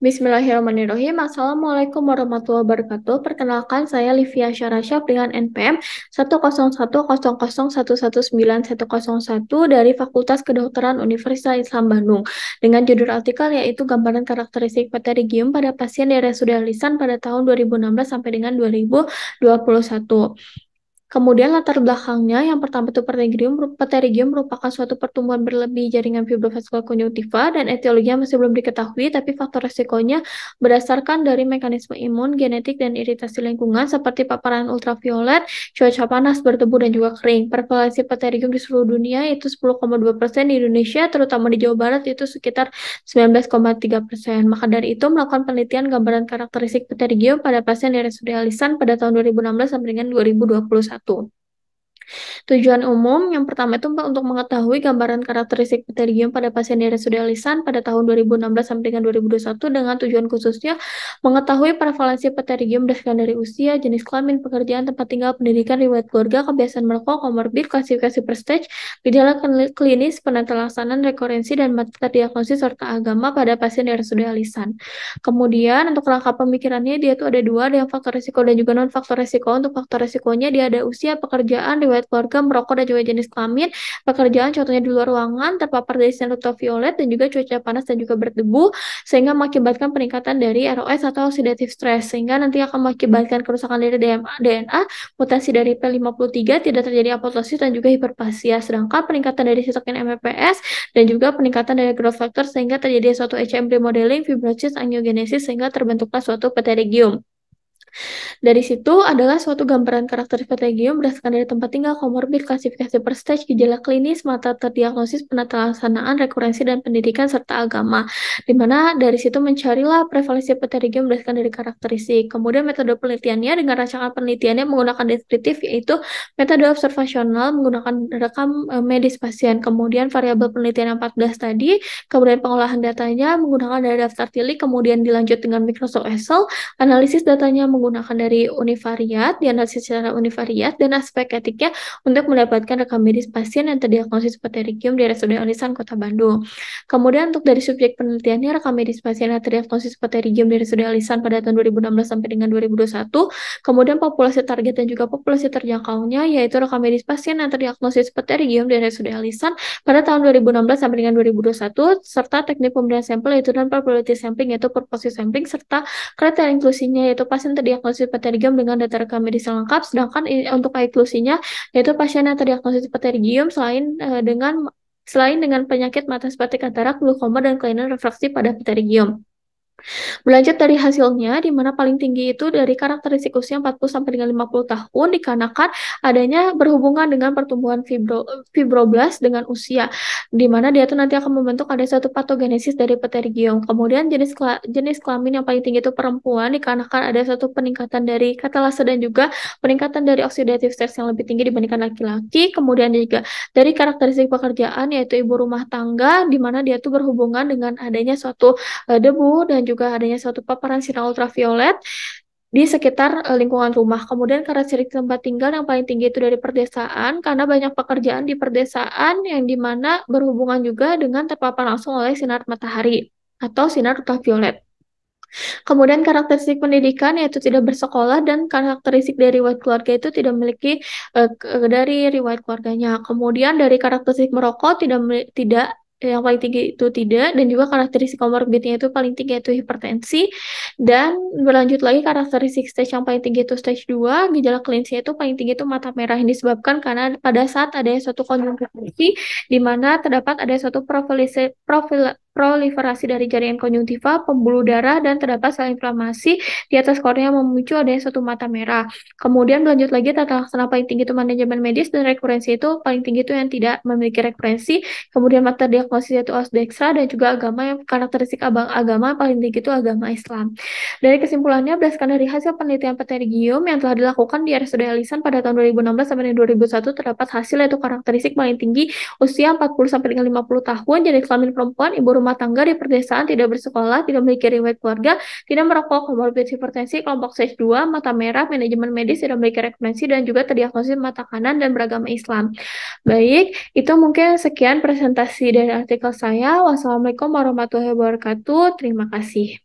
Bismillahirrahmanirrahim. Assalamualaikum warahmatullahi wabarakatuh. Perkenalkan, saya Livia Syarasyaf dengan NPM 10101119101 dari Fakultas Kedokteran Universitas Islam Bandung dengan judul artikel yaitu gambaran karakteristik pterygium pada pasien di RSUD Lisan pada tahun 2016 sampai dengan 2021. Kemudian latar belakangnya, yang pertama itu pterygium merupakan suatu pertumbuhan berlebih jaringan fibrovaskular konjungtiva dan etiologinya masih belum diketahui, tapi faktor resikonya berdasarkan dari mekanisme imun, genetik, dan iritasi lingkungan seperti paparan ultraviolet, cuaca panas, berdebu, dan juga kering. Prevalensi pterygium di seluruh dunia itu 10,2%, di Indonesia, terutama di Jawa Barat, itu sekitar 19,3%. Maka dari itu, melakukan penelitian gambaran karakteristik pterygium pada pasien di RSUD Lisan pada tahun 2016 sampai dengan 2021. Tujuan umum yang pertama itu untuk mengetahui gambaran karakteristik pterygium pada pasien di RSUD Lisan pada tahun 2016 sampai dengan 2021 dengan tujuan khususnya mengetahui prevalensi pterygium berdasarkan dari usia, jenis kelamin, pekerjaan, tempat tinggal, pendidikan, riwayat keluarga, kebiasaan merokok, komorbid, klasifikasi per stage, gejala klinis, penata laksanaan, rekurensi, dan metode diagnosis serta agama pada pasien di RSUD Lisan. Kemudian untuk rangka pemikirannya dia tuh ada dua, ada yang faktor risiko dan juga non faktor risiko. Untuk faktor risikonya dia ada usia, pekerjaan, riwayat keluarga, merokok, dan juga jenis kelamin. Pekerjaan contohnya di luar ruangan, terpapar dari sinar ultraviolet, dan juga cuaca panas dan juga berdebu, sehingga mengakibatkan peningkatan dari ROS atau oxidative stress, sehingga nanti akan mengakibatkan kerusakan dari DNA, mutasi dari P53, tidak terjadi apoptosis dan juga hiperplasia, sedangkan peningkatan dari sitokin MPS dan juga peningkatan dari growth factor sehingga terjadi suatu HM remodeling, fibrosis, angiogenesis sehingga terbentuklah suatu pterygium. Dari situ adalah suatu gambaran karakter pterygium berdasarkan dari tempat tinggal, komorbid, klasifikasi per stage, gejala klinis, mata terdiagnosis, penata laksanaan, rekurensi, dan pendidikan, serta agama. Di mana dari situ mencarilah prevalensi pterygium berdasarkan dari karakteristik. Kemudian metode penelitiannya dengan rancangan penelitiannya menggunakan deskriptif, yaitu metode observasional menggunakan rekam medis pasien. Kemudian variabel penelitian 14 tadi, kemudian pengolahan datanya menggunakan dari daftar tilik, kemudian dilanjut dengan Microsoft Excel, analisis datanya menggunakan dari univariat, dianalisis secara univariat, dan aspek etiknya untuk mendapatkan rekam medis pasien yang terdiagnosis pterygium di RSUD Lisan Kota Bandung. Kemudian untuk dari subjek penelitiannya, rekam medis pasien yang terdiagnosis pterygium di RSUD Lisan pada tahun 2016 sampai dengan 2021. Kemudian populasi target dan juga populasi terjangkaunya, yaitu rekam medis pasien yang terdiagnosis pterygium di RSUD Lisan pada tahun 2016 sampai dengan 2021, serta teknik pemberian sampel yaitu non-probability sampling yaitu purposive sampling, serta kriteria inklusinya yaitu pasien terdiagnosis pterygium dengan data rekam medis yang lengkap, sedangkan untuk eksklusinya yaitu pasien yang terdiagnosis pterygium selain dengan penyakit mata seperti katarak, glaukoma, dan kelainan refraksi pada pterygium. Berlanjut dari hasilnya, di mana paling tinggi itu dari karakteristik usia 40 sampai dengan 50 tahun dikarenakan adanya berhubungan dengan pertumbuhan fibroblast dengan usia, di mana dia tuh nanti akan membentuk ada suatu patogenesis dari pterygium. Kemudian jenis kelamin yang paling tinggi itu perempuan dikarenakan ada suatu peningkatan dari katalase dan juga peningkatan dari oxidative stress yang lebih tinggi dibandingkan laki-laki. Kemudian juga dari karakteristik pekerjaan yaitu ibu rumah tangga, di mana dia tuh berhubungan dengan adanya suatu debu dan juga adanya suatu paparan sinar ultraviolet di sekitar lingkungan rumah. Kemudian karakteristik tempat tinggal yang paling tinggi itu dari perdesaan, karena banyak pekerjaan di perdesaan yang dimana berhubungan juga dengan terpapar langsung oleh sinar matahari atau sinar ultraviolet. Kemudian karakteristik pendidikan yaitu tidak bersekolah, dan karakteristik dari riwayat keluarga itu tidak memiliki dari riwayat keluarganya. Kemudian dari karakteristik merokok tidak yang paling tinggi itu tidak, dan juga karakteristik komorbidnya itu paling tinggi itu hipertensi, dan berlanjut lagi karakteristik stage yang paling tinggi itu stage 2, gejala klinisnya itu paling tinggi itu mata merah yang disebabkan karena pada saat ada suatu konjungtivasi di mana terdapat ada suatu proliferasi dari jaringan konjungtiva, pembuluh darah, dan terdapat sel inflamasi di atas kornea yang memicu adanya suatu mata merah. Kemudian berlanjut lagi tata laksana paling tinggi itu manajemen medis, dan rekurensi itu paling tinggi itu yang tidak memiliki rekurensi. Kemudian mata diagnosis yaitu Ausdexa, dan juga agama yang karakteristik agama paling tinggi itu agama Islam. Dari kesimpulannya, berdasarkan dari hasil penelitian pterygium yang telah dilakukan di RSUD Lisan pada tahun 2016 sampai 2001, terdapat hasil yaitu karakteristik paling tinggi usia 40 sampai dengan 50 tahun, jenis kelamin perempuan, ibu rumah tangga di perdesaan, tidak bersekolah, tidak memiliki riwayat keluarga, tidak merokok, komorbid hipertensi, kelompok stage 2, mata merah, manajemen medis, tidak memiliki referensi, dan juga terdiagnosis mata kanan dan beragama Islam. Baik, itu mungkin sekian presentasi dari artikel saya. Wassalamualaikum warahmatullahi wabarakatuh. Terima kasih.